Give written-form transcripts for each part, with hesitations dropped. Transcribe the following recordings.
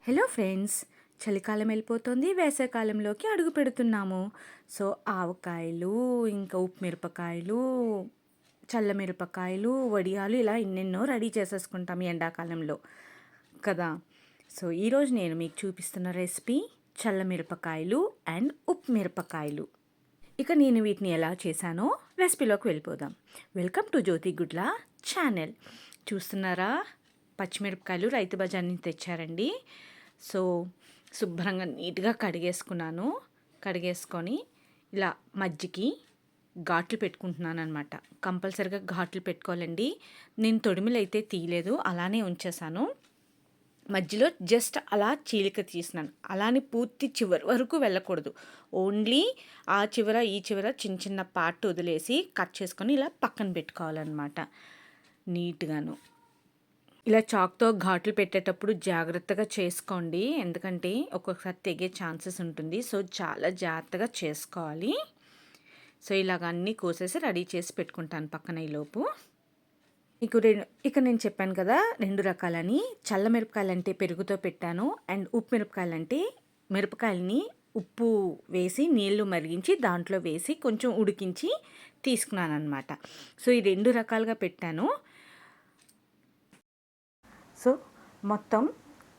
Hello friends, చలికాలం వెళ్ళిపోతుంది, వేసవికాలంలోకి అడుగు పెడుతున్నాము. సో ఆవకాయలు, ఇంకా ఉప్పు మిరపకాయలు, చల్లమిరపకాయలు, వడియాలు ఇలా ఎన్నెన్నో రెడీ చేసేసుకుంటాం ఈ ఎండాకాలంలో కదా. సో ఈరోజు నేను మీకు చూపిస్తున్న రెసిపీ చల్లమిరపకాయలు అండ్ ఉప్పు మిరపకాయలు. ఇక నేను వీటిని ఎలా చేశానో రెసిపీలోకి వెళ్ళిపోదాం. వెల్కమ్ టు జ్యోతి గుడ్ల ఛానల్. చూస్తున్నారా, పచ్చిమిరపకాయలు రైతు బజార్ నుంచి తెచ్చారండి. సో శుభ్రంగా నీట్గా కడిగేసుకొని ఇలా మజ్జికి ఘాట్లు పెట్టుకుంటున్నాను అనమాట. కంపల్సరిగా ఘాట్లు పెట్టుకోవాలండి. నేను తొడిమిలు అయితే తీయలేదు, అలానే ఉంచేసాను. మధ్యలో జస్ట్ అలా చీలిక తీసినాను. అలానే పూర్తి చివరి వరకు వెళ్ళకూడదు. ఓన్లీ ఆ చివర ఈ చివర చిన్న చిన్న పార్ట్ వదిలేసి కట్ చేసుకొని ఇలా పక్కన పెట్టుకోవాలన్నమాట నీట్గాను. ఇలా చాక్తో ఘాట్లు పెట్టేటప్పుడు జాగ్రత్తగా చేసుకోండి, ఎందుకంటే ఒక్కొక్కసారి తెగే ఛాన్సెస్ ఉంటుంది. సో చాలా జాగ్రత్తగా చేసుకోవాలి. సో ఇలాగ అన్నీ కోసేసి రెడీ చేసి పెట్టుకుంటాను పక్కన. ఈలోపు ఇక నేను చెప్పాను కదా 2 రకాలని. చల్ల మిరపకాయలు అంటే పెరుగుతో పెట్టాను, అండ్ ఉప్పు మిరపకాయలు అంటే మిరపకాయలని ఉప్పు వేసి నీళ్లు మరిగించి దాంట్లో వేసి కొంచెం ఉడికించి తీసుకున్నాను అనమాట. సో ఈ 2 రకాలుగా పెట్టాను. సో మొత్తం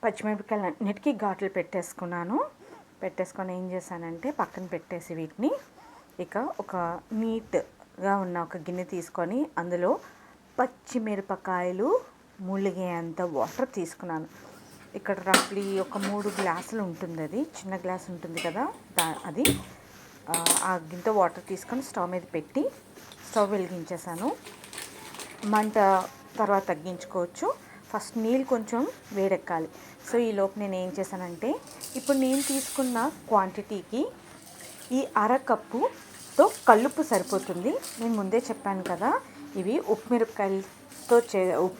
పచ్చిమిరపకాయలు అన్నిటికీ ఘాట్లు పెట్టేసుకొని ఏం చేశానంటే పక్కన పెట్టేసి వీటిని ఇక ఒక నీట్గా ఉన్న ఒక గిన్నె తీసుకొని అందులో పచ్చిమిరపకాయలు ములిగేంత వాటర్ తీసుకున్నాను. ఇక్కడ రఫ్లీ ఒక 3 గ్లాసులు ఉంటుంది, అది చిన్న గ్లాస్ ఉంటుంది కదా, అది ఆ గిన్నెతో వాటర్ తీసుకొని స్టవ్ మీద పెట్టి స్టవ్ వెలిగించేసాను. మంట తర్వాత తగ్గించుకోవచ్చు. ఫస్ట్ నీళ్ళు కొంచెం వేడెక్కాలి. సో ఈలోపు నేను ఏం చేశానంటే, ఇప్పుడు నేను తీసుకున్న క్వాంటిటీకి ఈ అరకప్పుతో కల్లుప్పు సరిపోతుంది. నేను ముందే చెప్పాను కదా, ఇవి ఉప్పు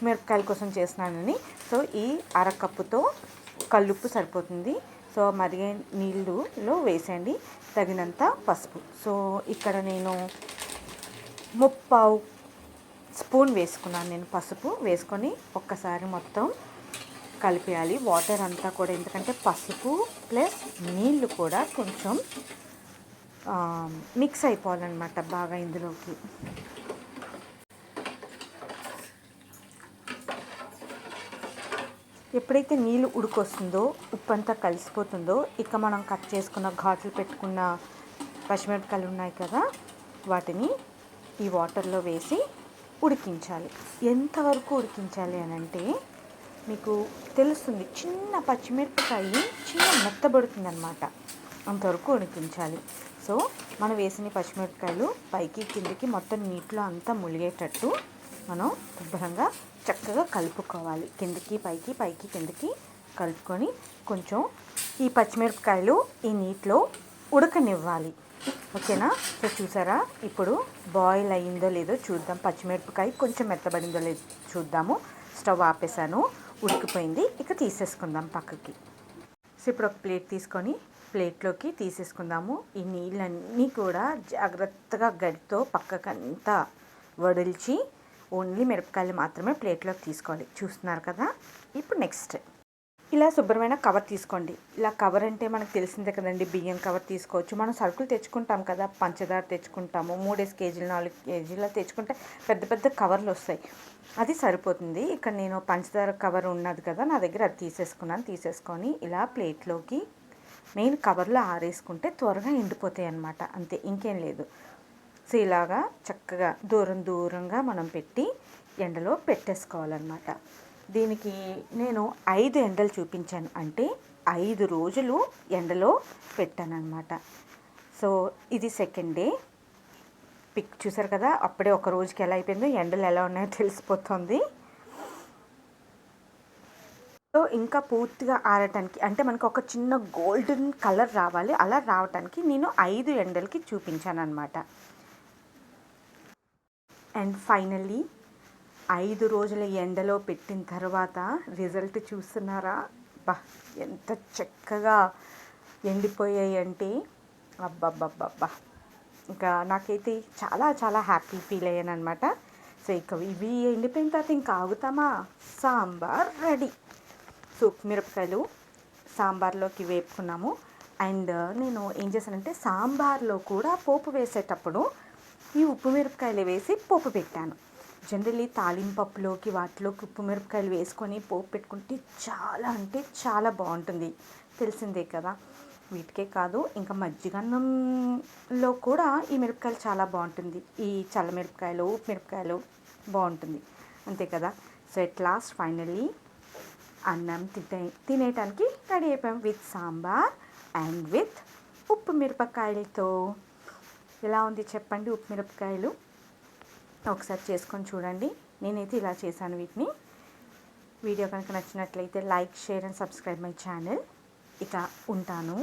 మిరపకాయల కోసం చేస్తున్నానని. సో ఈ అరకప్పుతో కల్లుప్పు సరిపోతుంది. సో మరిగే నీళ్ళలో వేసేయండి, తగినంత పసుపు. సో ఇక్కడ నేను 3/4 స్పూన్ వేసుకున్నాను. నేను పసుపు వేసుకొని ఒక్కసారి మొత్తం కలిపేయాలి వాటర్ అంతా కూడా, ఎందుకంటే పసుపు ప్లస్ నీళ్ళు కూడా కొంచెం మిక్స్ అయిపోవాలన్నమాట బాగా ఇందులోకి. ఎప్పుడైతే నీళ్ళు ఉడికొస్తుందో, ఉప్పు అంతా కలిసిపోతుందో, ఇక మనం కట్ చేసుకున్న ఘాట్లు పెట్టుకున్న పచ్చిమిరపకాయలు ఉన్నాయి కదా, వాటిని ఈ వాటర్లో వేసి ఉడికించాలి. ఎంతవరకు ఉడికించాలి అని అంటే మీకు తెలుస్తుంది, చిన్న పచ్చిమిరపకాయ చిన్న మెత్తబడుతుంది అనమాట, అంతవరకు ఉడికించాలి. సో మనం వేసిన పచ్చిమిరపకాయలు పైకి కిందికి మొత్తం నీటిలో అంతా ములిగేటట్టు మనం శుభ్రంగా చక్కగా కలుపుకోవాలి. కిందికి పైకి పైకి కిందికి కలుపుకొని కొంచెం ఈ పచ్చిమిరపకాయలు ఈ నీటిలో ఉడకనివ్వాలి. ఓకేనా. సో చూసారా, ఇప్పుడు బాయిల్ అయ్యిందో లేదో చూద్దాం. పచ్చిమిరపకాయ కొంచెం మెత్తబడిందో లేదో చూద్దాము. స్టవ్ ఆపేసాను, ఉడికిపోయింది. ఇక తీసేసుకుందాం పక్కకి. సో ఇప్పుడు ఒక ప్లేట్ తీసుకొని ప్లేట్లోకి తీసేసుకుందాము. ఈ నీళ్ళన్నీ కూడా జాగ్రత్తగా గడితో పక్కకంతా వడిల్చి ఓన్లీ మిరపకాయలు మాత్రమే ప్లేట్లోకి తీసుకోవాలి. చూస్తున్నారు కదా. ఇప్పుడు నెక్స్ట్ ఇలా శుభ్రమైన కవర్ తీసుకోండి. ఇలా కవర్ అంటే మనకు తెలిసిందే కదండి, బియ్యం కవర్ తీసుకోవచ్చు. మనం సరుకులు తెచ్చుకుంటాం కదా, పంచదార తెచ్చుకుంటాము, 3 కేజీలు 4 కేజీలు తెచ్చుకుంటే పెద్ద పెద్ద కవర్లు వస్తాయి, అది సరిపోతుంది. ఇక్కడ నేను పంచదార కవర్ ఉన్నది కదా నా దగ్గర, అది తీసేసుకొని ఇలా ప్లేట్లోకి మెయిన్ కవర్లో ఆరేసుకుంటే త్వరగా ఎండిపోతాయి అన్నమాట, అంతే, ఇంకేం లేదు. సో ఇలాగా చక్కగా దూరంగా మనం పెట్టి ఎండలో పెట్టేసుకోవాలన్నమాట. దీనికి నేను 5 ఎండలు చూపించాను, అంటే 5 రోజులు ఎండలో పెట్టానన్నమాట. సో ఇది సెకండ్ డే పిక్. చూసారు కదా, అప్పుడే ఒక రోజుకి ఎలా అయిపోయిందో, ఎండలు ఎలా ఉన్నాయో తెలిసిపోతుంది. సో ఇంకా పూర్తిగా ఆరటానికి, అంటే మనకు ఒక చిన్న గోల్డెన్ కలర్ రావాలి, అలా రావటానికి నేను 5 ఎండలకి చూపించాను అనమాట. అండ్ ఫైనల్లీ 5 రోజుల ఎండలో పెట్టిన తర్వాత రిజల్ట్ చూస్తున్నారా, ఎంత చక్కగా ఎండిపోయాయి అంటే అబ్బబ్బబ్బబ్బా. ఇంకా నాకైతే చాలా చాలా హ్యాపీ ఫీల్ అయ్యాను అనమాట. సో ఇక ఇవి ఎండిపోయిన తర్వాత ఇంకా ఆగుతామా, సాంబార్ రెడీ. సో మిరపకాయలు సాంబార్లోకి వేపుకున్నాము. అండ్ నేను ఏం చేశానంటే సాంబార్లో కూడా పోపు వేసేటప్పుడు ఈ ఉప్పు మిరపకాయలు వేసి పోపు పెట్టాను. జనరల్లీ తాలింపప్పులోకి వాటిలోకి ఉప్పు మిరపకాయలు వేసుకొని పోపు పెట్టుకుంటే చాలా అంటే చాలా బాగుంటుంది, తెలిసిందే కదా. వీటికే కాదు, ఇంకా మజ్జిగన్నంలో కూడా ఈ మిరపకాయలు చాలా బాగుంటుంది. ఈ చల్ల మిరపకాయలు, ఉప్పు మిరపకాయలు బాగుంటుంది, అంతే కదా. సో ఎట్ లాస్ట్ ఫైనల్లీ అన్నం తినేయటానికి రెడీ అయిపోయాం విత్ సాంబార్ అండ్ విత్ ఉప్పు మిరపకాయలతో. ఎలా ఉంది చెప్పండి ఉప్పు మిరపకాయలు? ఒకసారి చేసుకొని చూడండి. నేనైతే ఇలా చేశాను వీటిని. వీడియో కనుక నచ్చినట్లయితే like, share and subscribe my channel. ఇక ఉంటాను.